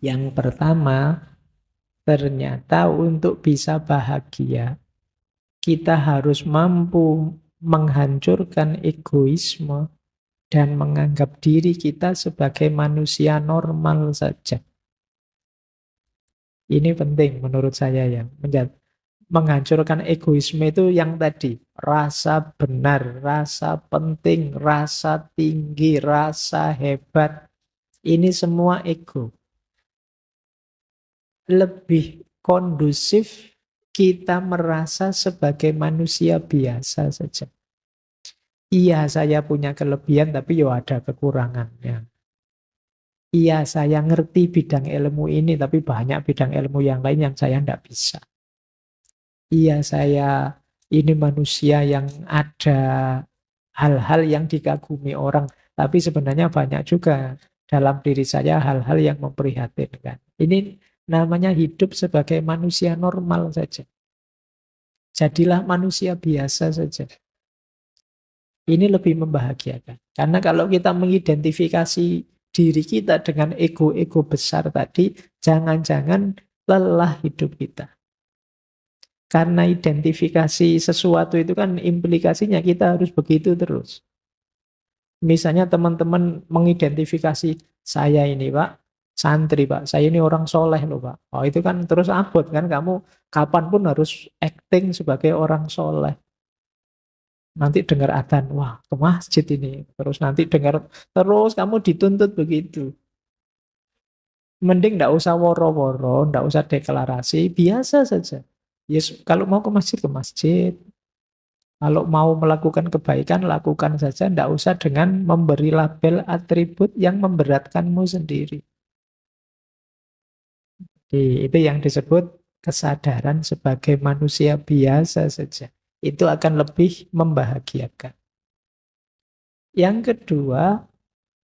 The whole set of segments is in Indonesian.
Yang pertama, ternyata untuk bisa bahagia, kita harus mampu menghancurkan egoisme dan menganggap diri kita sebagai manusia normal saja. Ini penting menurut saya ya. Menghancurkan egoisme itu yang tadi. Rasa benar, rasa penting, rasa tinggi, rasa hebat. Ini semua ego. Lebih kondusif kita merasa sebagai manusia biasa saja. Iya, saya punya kelebihan, tapi ya ada kekurangannya. Iya, saya ngerti bidang ilmu ini, tapi banyak bidang ilmu yang lain yang saya tidak bisa. Iya, saya ini manusia yang ada hal-hal yang dikagumi orang, tapi sebenarnya banyak juga dalam diri saya hal-hal yang memprihatinkan. Ini namanya hidup sebagai manusia normal saja. Jadilah manusia biasa saja. Ini lebih membahagiakan. Karena kalau kita mengidentifikasi diri kita dengan ego-ego besar tadi, jangan-jangan lelah hidup kita. Karena identifikasi sesuatu itu kan implikasinya kita harus begitu terus. Misalnya teman-teman mengidentifikasi saya ini Pak, santri Pak, saya ini orang soleh loh Pak. Oh itu kan terus abot kan, kamu kapanpun harus acting sebagai orang soleh. Nanti dengar adzan, wah ke masjid ini. Terus nanti dengar, terus kamu dituntut begitu. Mending ndak usah woro-woro, ndak usah deklarasi, biasa saja. Yes, kalau mau ke masjid, ke masjid. Kalau mau melakukan kebaikan, lakukan saja. Ndak usah dengan memberi label atribut yang memberatkanmu sendiri. Itu yang disebut kesadaran sebagai manusia biasa saja. Itu akan lebih membahagiakan. Yang kedua,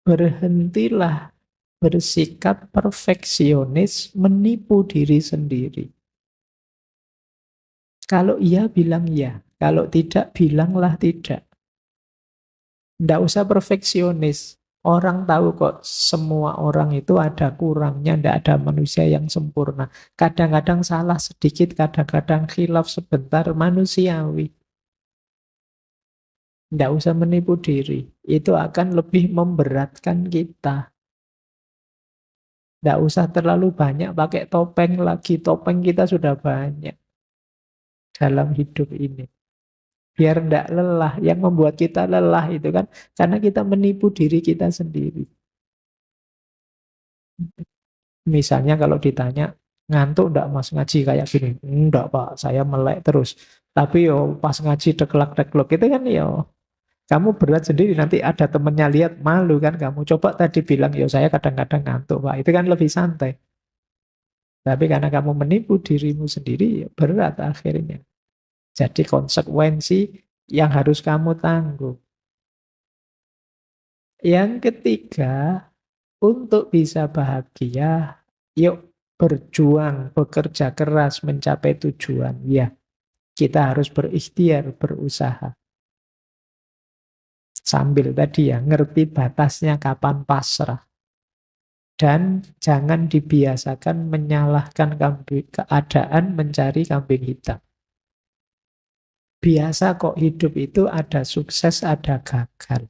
berhentilah bersikap perfeksionis menipu diri sendiri. Kalau iya bilang iya, kalau tidak bilanglah tidak. Nggak usah perfeksionis. Orang tahu kok semua orang itu ada kurangnya, nggak ada manusia yang sempurna. Kadang-kadang salah sedikit, kadang-kadang khilaf sebentar, manusiawi. Nggak usah menipu diri. Itu akan lebih memberatkan kita. Nggak usah terlalu banyak pakai topeng lagi. Topeng kita sudah banyak dalam hidup ini. Biar nggak lelah. Yang membuat kita lelah itu kan karena kita menipu diri kita sendiri. Misalnya kalau ditanya, ngantuk ndak mas ngaji kayak gini? Enggak pak, saya melek terus. Tapi yo pas ngaji deklak-deklok itu kan yo, kamu berat sendiri nanti ada temennya lihat malu kan kamu. Coba tadi bilang yo saya kadang-kadang ngantuk pak, itu kan lebih santai. Tapi karena kamu menipu dirimu sendiri, ya berat akhirnya. Jadi konsekuensi yang harus kamu tanggung. Yang ketiga, untuk bisa bahagia, yuk berjuang, bekerja keras mencapai tujuan. Ya, kita harus berikhtiar, berusaha. Sambil tadi ya, ngerti batasnya kapan pasrah. Dan jangan dibiasakan menyalahkan keadaan mencari kambing hitam. Biasa kok hidup itu ada sukses, ada gagal.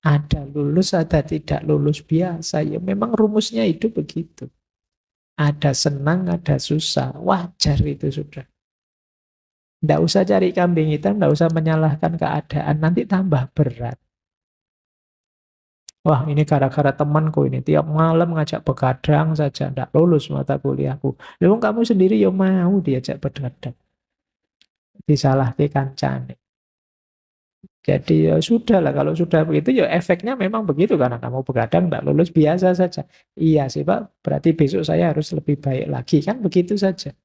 Ada lulus, ada tidak lulus biasa. Ya memang rumusnya hidup begitu. Ada senang, ada susah. Wajar itu sudah. Nggak usah cari kambing hitam, nggak usah menyalahkan keadaan. Nanti tambah berat. Wah ini gara-gara temanku ini. Tiap malam ngajak begadang saja. Nggak lulus mata kuliahku. Lalu kamu sendiri ya mau diajak begadang. Disalahkan kancane. Jadi ya sudah lah. Kalau sudah begitu ya efeknya memang begitu. Karena kamu begadang nggak lulus biasa saja. Iya sih Pak. Berarti besok saya harus lebih baik lagi. Kan begitu saja.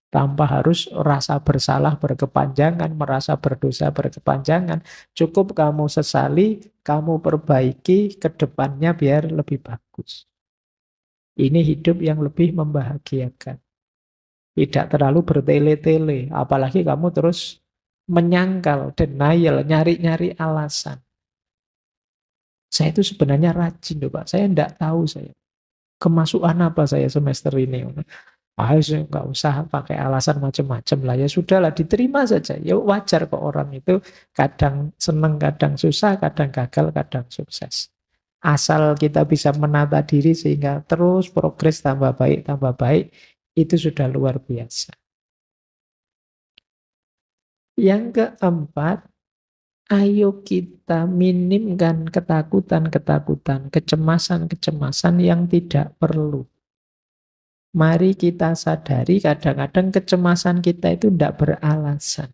Tanpa harus rasa bersalah berkepanjangan, merasa berdosa berkepanjangan. Cukup kamu sesali, kamu perbaiki ke depannya biar lebih bagus. Ini hidup yang lebih membahagiakan. Tidak terlalu bertele-tele. Apalagi kamu terus menyangkal, denial, nyari-nyari alasan. Saya itu sebenarnya rajin loh Pak. Saya tidak tahu saya. kemasukan apa saya semester ini? Nggak usah pakai alasan macam-macam lah. Ya sudahlah, diterima saja. Ya wajar kok orang itu kadang seneng, kadang susah, kadang gagal, kadang sukses. Asal kita bisa menata diri sehingga terus progres tambah baik, itu sudah luar biasa. Yang keempat, ayo kita minimkan ketakutan-ketakutan, kecemasan-kecemasan yang tidak perlu. Mari kita sadari kadang-kadang kecemasan kita itu tidak beralasan.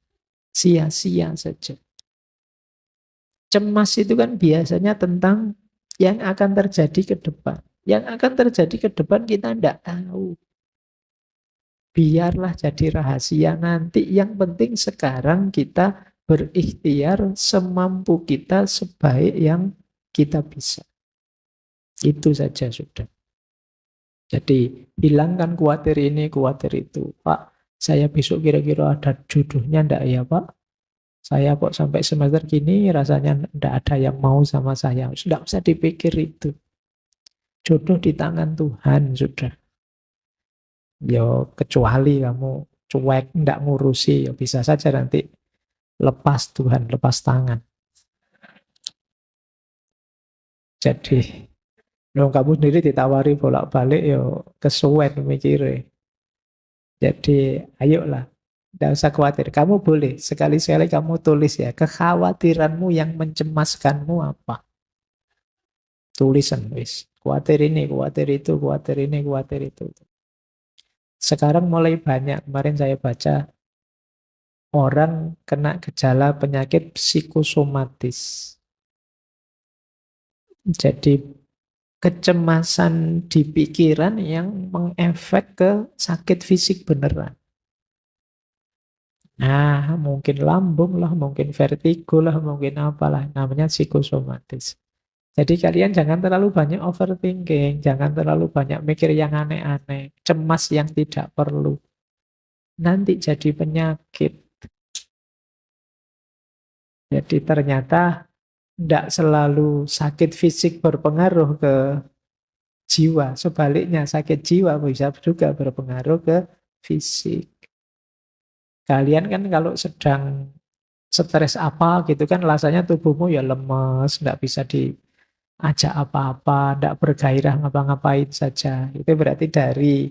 Sia-sia saja. Cemas itu kan biasanya tentang yang akan terjadi ke depan. Yang akan terjadi ke depan kita tidak tahu. Biarlah jadi rahasia nanti. Yang penting sekarang kita berikhtiar semampu kita sebaik yang kita bisa. Itu saja sudah. Jadi hilangkan khawatir ini, khawatir itu. Pak, saya besok kira-kira ada jodohnya enggak ya Pak? Saya kok sampai semester gini rasanya enggak ada yang mau sama saya. Sudah usah dipikir itu. Jodoh di tangan Tuhan sudah. Yo kecuali kamu cuek, enggak ngurusi, ya bisa saja nanti lepas Tuhan, lepas tangan. Jadi kamu sendiri ditawari bolak-balik yo kesuwen mikirnya. Jadi ayolah, tidak usah khawatir. Kamu boleh sekali-sekali kamu tulis ya, kekhawatiranmu yang mencemaskanmu apa. Tulisan wis. Khawatir ini, khawatir itu, khawatir ini, khawatir itu. Sekarang mulai banyak, kemarin saya baca orang kena gejala penyakit psikosomatis. Jadi kecemasan di pikiran yang mengefek ke sakit fisik beneran. Nah, mungkin lambung lah, mungkin vertigo lah, mungkin apalah. Namanya psikosomatis. Jadi kalian jangan terlalu banyak overthinking, jangan terlalu banyak mikir yang aneh-aneh, cemas yang tidak perlu. Nanti jadi penyakit. Jadi ternyata tidak selalu sakit fisik berpengaruh ke jiwa. Sebaliknya sakit jiwa bisa juga berpengaruh ke fisik. Kalian kan kalau sedang stres apa gitu kan rasanya tubuhmu ya lemes, tidak bisa diajak apa-apa, tidak bergairah ngapa-ngapain saja. Itu berarti dari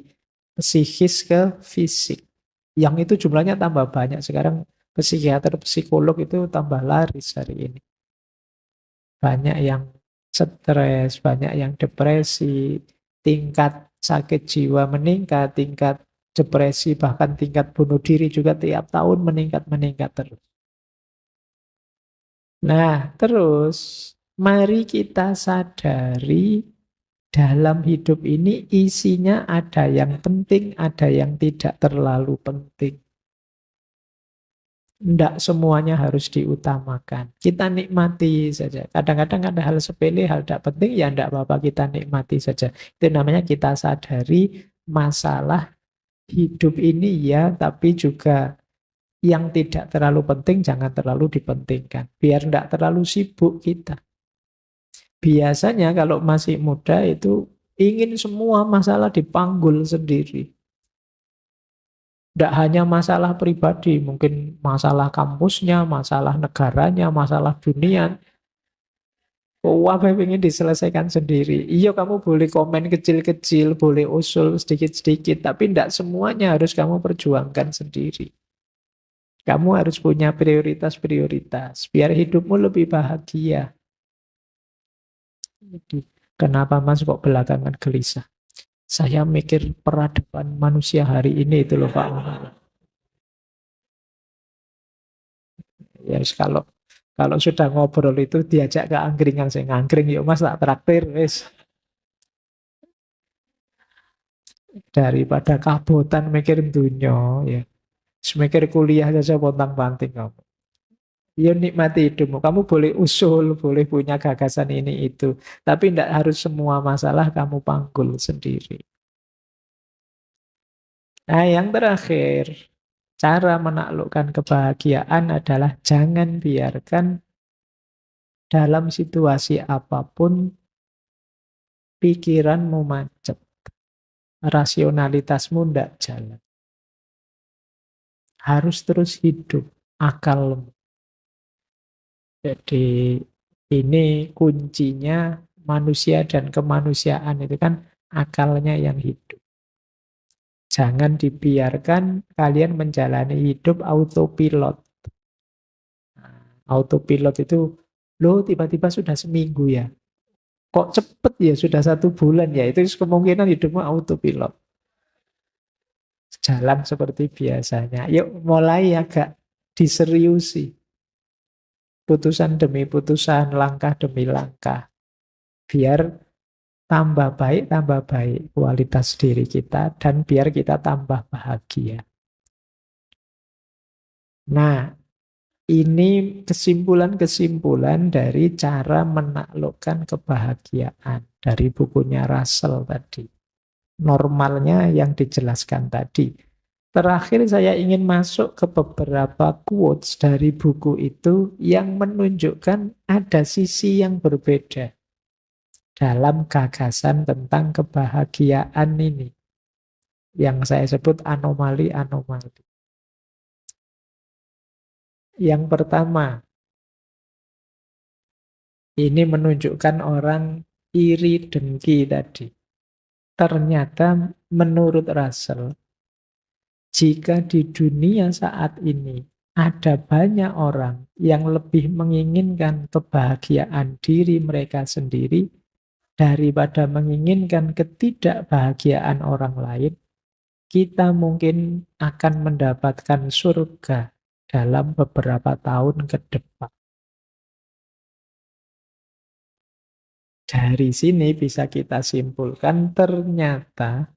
psikis ke fisik. Yang itu jumlahnya tambah banyak. Sekarang psikiater, psikolog itu tambah laris hari ini. Banyak yang stres, banyak yang depresi, tingkat sakit jiwa meningkat, tingkat depresi, bahkan tingkat bunuh diri juga tiap tahun meningkat terus. Nah, terus mari kita sadari dalam hidup ini isinya ada yang penting, ada yang tidak terlalu penting. Tidak semuanya harus diutamakan. Kita nikmati saja. Kadang-kadang ada hal sepele, hal tidak penting, ya tidak apa-apa kita nikmati saja. Itu namanya kita sadari masalah hidup ini ya, tapi juga yang tidak terlalu penting jangan terlalu dipentingkan. Biar tidak terlalu sibuk kita. Biasanya kalau masih muda itu ingin semua masalah dipanggul sendiri. Tidak hanya masalah pribadi, mungkin masalah kampusnya, masalah negaranya, masalah dunia. Apa yang ingin diselesaikan sendiri. Iya kamu boleh komen kecil-kecil, boleh usul sedikit-sedikit, tapi tidak semuanya harus kamu perjuangkan sendiri. Kamu harus punya prioritas-prioritas, biar hidupmu lebih bahagia. Kenapa Mas kok belakangan gelisah? Saya mikir peradaban manusia hari ini itu loh Pak. Ya kalau sudah ngobrol itu diajak ke angkringan, saya ngangkring yuk Mas tak traktir wis. Daripada kabotan mikir dunia ya. Semikir kuliah saja pontang-panting kamu. Ya nikmati hidupmu. Kamu boleh usul, boleh punya gagasan ini itu. Tapi tidak harus semua masalah kamu panggul sendiri. Nah, yang terakhir, cara menaklukkan kebahagiaan adalah jangan biarkan dalam situasi apapun pikiranmu macet. rasionalitasmu tidak jalan. Harus terus hidup akal. Jadi ini kuncinya manusia dan kemanusiaan itu kan akalnya yang hidup. Jangan dibiarkan kalian menjalani hidup autopilot. Autopilot itu, loh tiba-tiba sudah seminggu ya. Kok cepet ya, sudah 1 bulan ya. Itu kemungkinan hidupmu autopilot. Jalan seperti biasanya. Yuk mulai agak diseriusi. Putusan demi putusan, langkah demi langkah. Biar tambah baik kualitas diri kita, dan biar kita tambah bahagia. Nah, ini kesimpulan-kesimpulan dari cara menaklukkan kebahagiaan dari bukunya Russell tadi. Normalnya yang dijelaskan tadi. Terakhir saya ingin masuk ke beberapa quotes dari buku itu yang menunjukkan ada sisi yang berbeda dalam gagasan tentang kebahagiaan ini. Yang saya sebut anomali-anomali. Yang pertama, ini menunjukkan orang iri dengki tadi. Ternyata menurut Russell, jika di dunia saat ini ada banyak orang yang lebih menginginkan kebahagiaan diri mereka sendiri daripada menginginkan ketidakbahagiaan orang lain, kita mungkin akan mendapatkan surga dalam beberapa tahun ke depan. Dari sini bisa kita simpulkan ternyata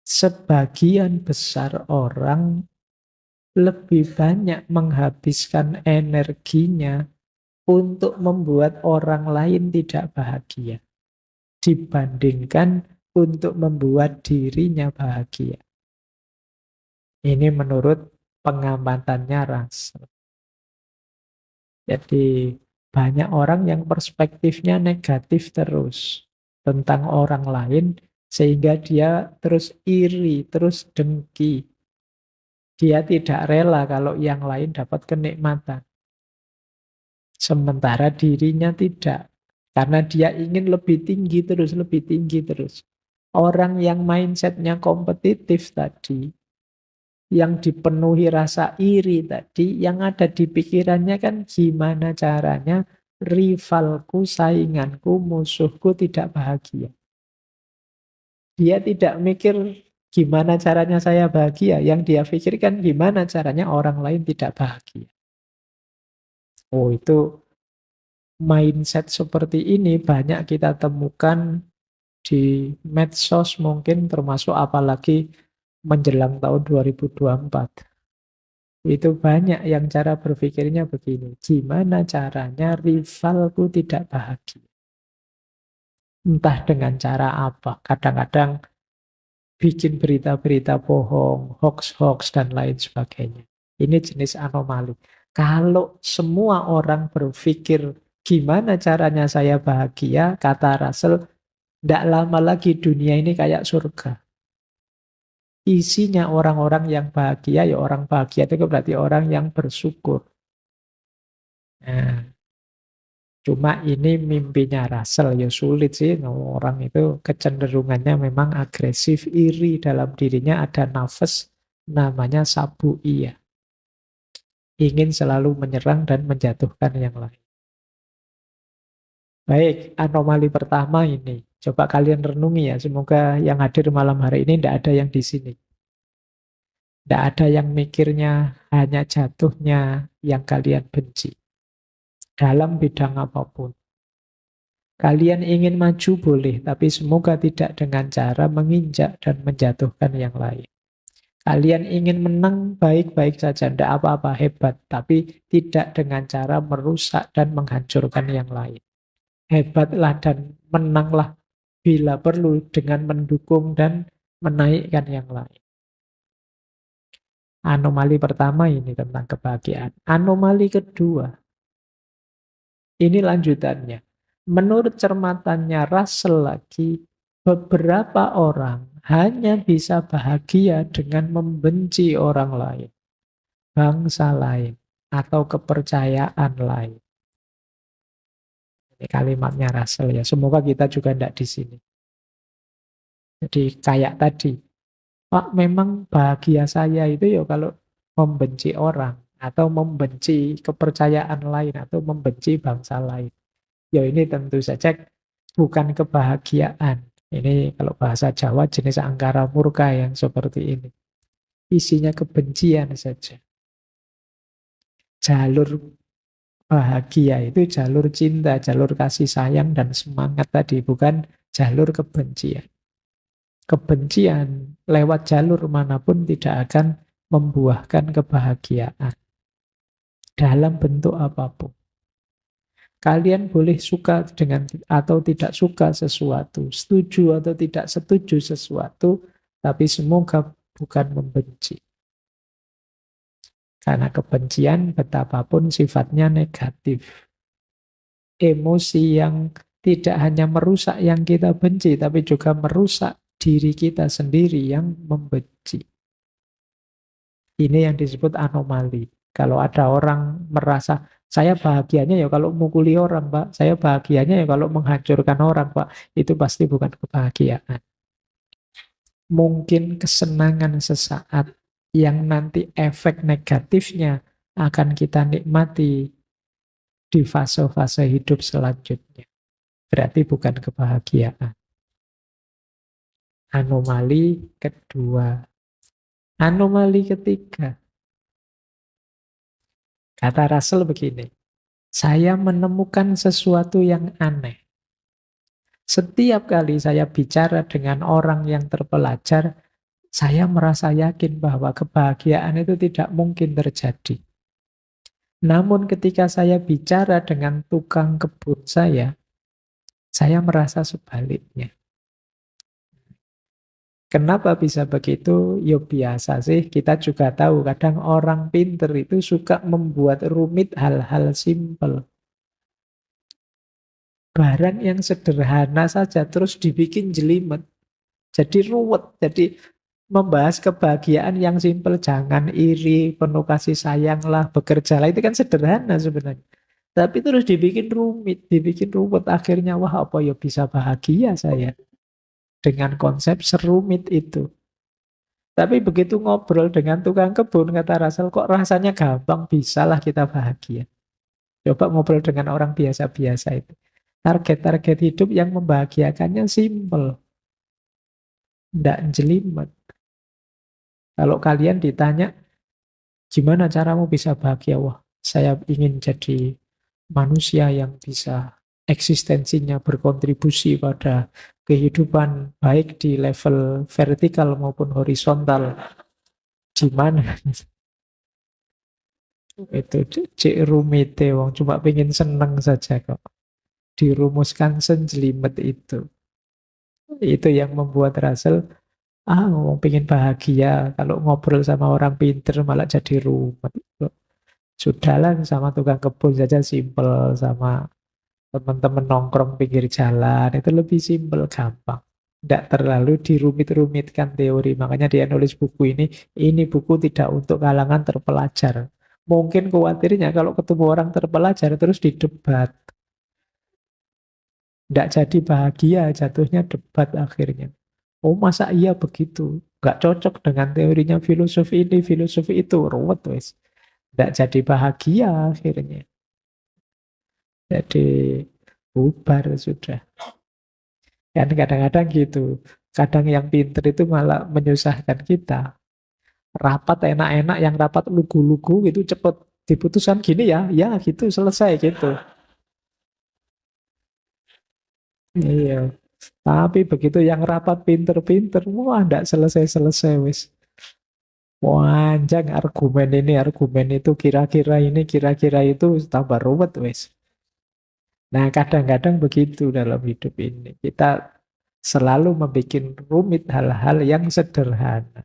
sebagian besar orang lebih banyak menghabiskan energinya untuk membuat orang lain tidak bahagia dibandingkan untuk membuat dirinya bahagia. Ini menurut pengamatannya Russell. Jadi banyak orang yang perspektifnya negatif terus tentang orang lain, sehingga dia terus iri, terus dengki. Dia tidak rela kalau yang lain dapat kenikmatan. Sementara dirinya tidak. Karena dia ingin lebih tinggi terus, lebih tinggi terus. Orang yang mindsetnya kompetitif tadi, yang dipenuhi rasa iri tadi, yang ada di pikirannya kan gimana caranya rivalku, sainganku, musuhku tidak bahagia. Dia tidak mikir gimana caranya saya bahagia, yang dia pikirkan gimana caranya orang lain tidak bahagia. Oh, itu mindset seperti ini banyak kita temukan di medsos mungkin, termasuk apalagi menjelang tahun 2024. Itu banyak yang cara berpikirnya begini. Gimana caranya rivalku tidak bahagia? Entah dengan cara apa. Kadang-kadang bikin berita-berita bohong, hoax-hoax, dan lain sebagainya. Ini jenis anomali. Kalau semua orang berpikir gimana caranya saya bahagia, kata Russell, tidak lama lagi dunia ini kayak surga. Isinya orang-orang yang bahagia, ya orang bahagia itu berarti orang yang bersyukur. Nah, cuma ini mimpinya Russell, ya sulit sih. Orang itu kecenderungannya memang agresif, iri dalam dirinya, ada nafas namanya sabu'iyah. Ingin selalu menyerang dan menjatuhkan yang lain. Baik, anomali pertama ini. Coba kalian renungi ya, semoga yang hadir malam hari ini tidak ada yang di sini. Tidak ada yang mikirnya hanya jatuhnya yang kalian benci. Dalam bidang apapun. Kalian ingin maju boleh, tapi semoga tidak dengan cara menginjak dan menjatuhkan yang lain. Kalian ingin menang baik-baik saja, tidak apa-apa, hebat. Tapi tidak dengan cara merusak dan menghancurkan yang lain. Hebatlah dan menanglah bila perlu dengan mendukung dan menaikkan yang lain. Anomali pertama ini tentang kebahagiaan. Anomali kedua, ini lanjutannya. Menurut cermatannya Russell lagi, beberapa orang hanya bisa bahagia dengan membenci orang lain, bangsa lain, atau kepercayaan lain. Ini kalimatnya Russell ya. Semoga kita juga tidak di sini. Jadi kayak tadi, Pak, memang bahagia saya itu ya kalau membenci orang atau membenci kepercayaan lain atau membenci bangsa lain. Ya ini tentu saja bukan kebahagiaan. Ini kalau bahasa Jawa jenis angkara murka yang seperti ini. Isinya kebencian saja. Jalur bahagia itu jalur cinta, jalur kasih sayang dan semangat tadi, bukan jalur kebencian. Kebencian lewat jalur manapun tidak akan membuahkan kebahagiaan dalam bentuk apapun. Kalian boleh suka dengan atau tidak suka sesuatu, setuju atau tidak setuju sesuatu, tapi semoga bukan membenci. Karena kebencian betapapun sifatnya negatif. Emosi yang tidak hanya merusak yang kita benci, tapi juga merusak diri kita sendiri yang membenci. Ini yang disebut anomali. Kalau ada orang merasa, saya bahagianya ya kalau mukuli orang, Pak. Saya bahagianya ya kalau menghancurkan orang, Pak. Itu pasti bukan kebahagiaan. Mungkin kesenangan sesaat yang nanti efek negatifnya akan kita nikmati di fase-fase hidup selanjutnya. Berarti bukan kebahagiaan. Anomali kedua. Anomali ketiga. Kata Russell begini, saya menemukan sesuatu yang aneh. Setiap kali saya bicara dengan orang yang terpelajar, saya merasa yakin bahwa kebahagiaan itu tidak mungkin terjadi. Namun ketika saya bicara dengan tukang kebun saya merasa sebaliknya. Kenapa bisa begitu? Ya biasa sih, kita juga tahu kadang orang pinter itu suka membuat rumit hal-hal simpel. Barang yang sederhana saja terus dibikin jelimet. Jadi ruwet, jadi membahas kebahagiaan yang simpel. Jangan iri, penuh kasih sayanglah, bekerjalah. Itu kan sederhana sebenarnya. Tapi terus dibikin rumit, dibikin ruwet. Akhirnya, wah apa ya bisa bahagia saya dengan konsep serumit itu. Tapi begitu ngobrol dengan tukang kebun, kata Russell, kok rasanya gampang, bisalah kita bahagia. Coba ngobrol dengan orang biasa-biasa itu. Target-target hidup yang membahagiakannya simple. Tidak jelimet. Kalau kalian ditanya, gimana caramu bisa bahagia? Wah, saya ingin jadi manusia yang bisa eksistensinya berkontribusi pada kehidupan baik di level vertikal maupun horizontal. Di mana? Itu cek rumite wong cuma pengen seneng saja kok. Dirumuskan senjelimet itu. Itu yang membuat Russell, mau pengen bahagia. Kalau ngobrol sama orang pinter malah jadi rumet. Sudahlah sama tukang kebun saja simpel, sama teman-teman nongkrong pinggir jalan. Itu lebih simpel, gampang. Tidak terlalu dirumit-rumitkan teori. Makanya dia nulis buku ini buku tidak untuk kalangan terpelajar. Mungkin khawatirnya kalau ketemu orang terpelajar terus didebat. Tidak jadi bahagia, jatuhnya debat akhirnya. Oh masa iya begitu? Nggak cocok dengan teorinya filosofi ini, filosofi itu. Ruwet wes. Tidak jadi bahagia akhirnya. Jadi bubar sudah. Kan kadang-kadang gitu. Kadang yang pinter itu malah menyusahkan kita. Rapat enak-enak, yang rapat lugu-lugu gitu cepet diputuskan gini ya gitu selesai gitu. Iya. Tapi begitu yang rapat pinter-pinter, wah ndak selesai-selesai wis. Panjang argumen itu, kira-kira itu, tambah ruwet wis. Nah, kadang-kadang begitu dalam hidup ini. Kita selalu membuat rumit hal-hal yang sederhana.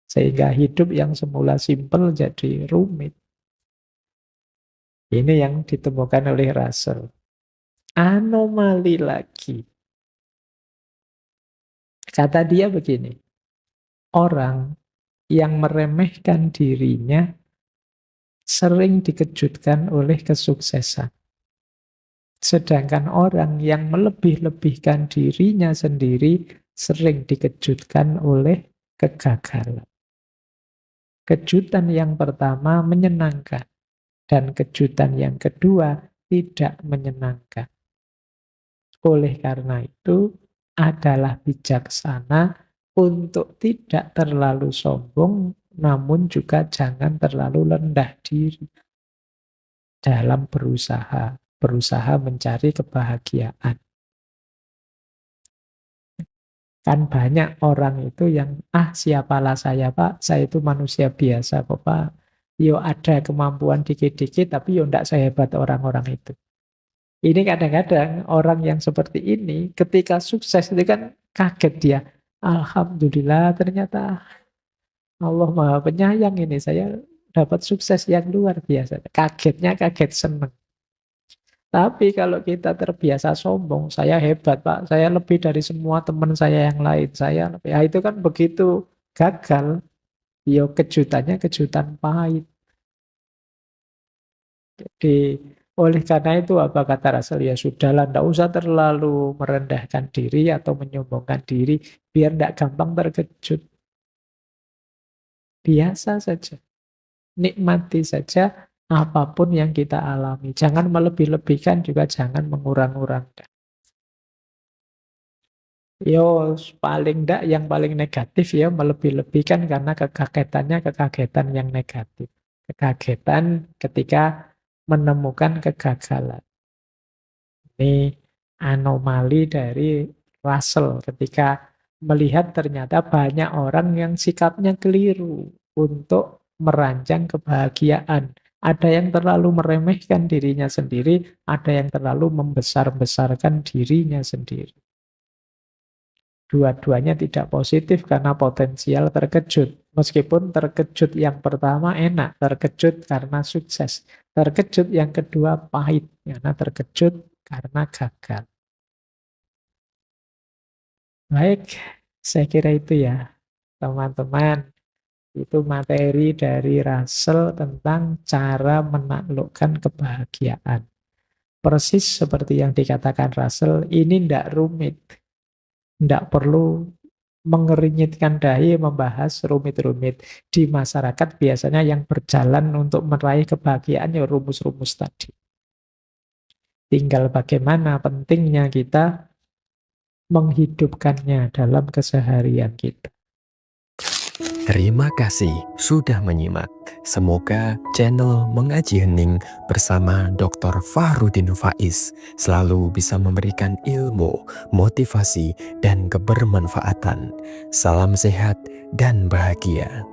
Sehingga hidup yang semula simpel jadi rumit. Ini yang ditemukan oleh Russell. Anomali lagi. Kata dia begini, orang yang meremehkan dirinya sering dikejutkan oleh kesuksesan. Sedangkan orang yang melebih-lebihkan dirinya sendiri sering dikejutkan oleh kegagalan. Kejutan yang pertama menyenangkan, dan kejutan yang kedua tidak menyenangkan. Oleh karena itu, adalah bijaksana untuk tidak terlalu sombong, namun juga jangan terlalu rendah diri dalam berusaha mencari kebahagiaan. Kan banyak orang itu yang, siapalah saya Pak, saya itu manusia biasa kok Pak. Yo ada kemampuan dikit-dikit, tapi yo ndak sehebat orang-orang itu. Ini kadang-kadang orang yang seperti ini, ketika sukses itu kan kaget dia. Alhamdulillah ternyata Allah Maha Penyayang ini, saya dapat sukses yang luar biasa. Kagetnya kaget seneng. Tapi kalau kita terbiasa sombong, saya hebat Pak, saya lebih dari semua teman saya yang lain, saya lebih, ya itu kan begitu gagal, ya kejutannya kejutan pahit. Jadi oleh karena itu apa kata Rasul, ya sudahlah, tidak usah terlalu merendahkan diri atau menyombongkan diri, biar tidak gampang terkejut. Biasa saja, nikmati saja apapun yang kita alami. Jangan melebih-lebihkan, juga jangan mengurang-urangkan. Yo, paling enggak yang paling negatif ya melebih-lebihkan karena kekagetannya kekagetan yang negatif. Kekagetan ketika menemukan kegagalan. Ini anomali dari Russell ketika melihat ternyata banyak orang yang sikapnya keliru untuk merancang kebahagiaan. Ada yang terlalu meremehkan dirinya sendiri, ada yang terlalu membesar-besarkan dirinya sendiri. Dua-duanya tidak positif karena potensial terkejut. Meskipun terkejut yang pertama enak, terkejut karena sukses. Terkejut yang kedua pahit, karena terkejut karena gagal. Baik, saya kira itu ya, teman-teman. Itu materi dari Russell tentang cara menaklukkan kebahagiaan. Persis seperti yang dikatakan Russell, ini tidak rumit. Tidak perlu mengerinyitkan dahi membahas rumit-rumit. Di masyarakat biasanya yang berjalan untuk meraih kebahagiaan ya rumus-rumus tadi. Tinggal bagaimana pentingnya kita menghidupkannya dalam keseharian kita. Terima kasih sudah menyimak. Semoga channel Mengaji Hening bersama Dr. Fahrudin Faiz selalu bisa memberikan ilmu, motivasi, dan kebermanfaatan. Salam sehat dan bahagia.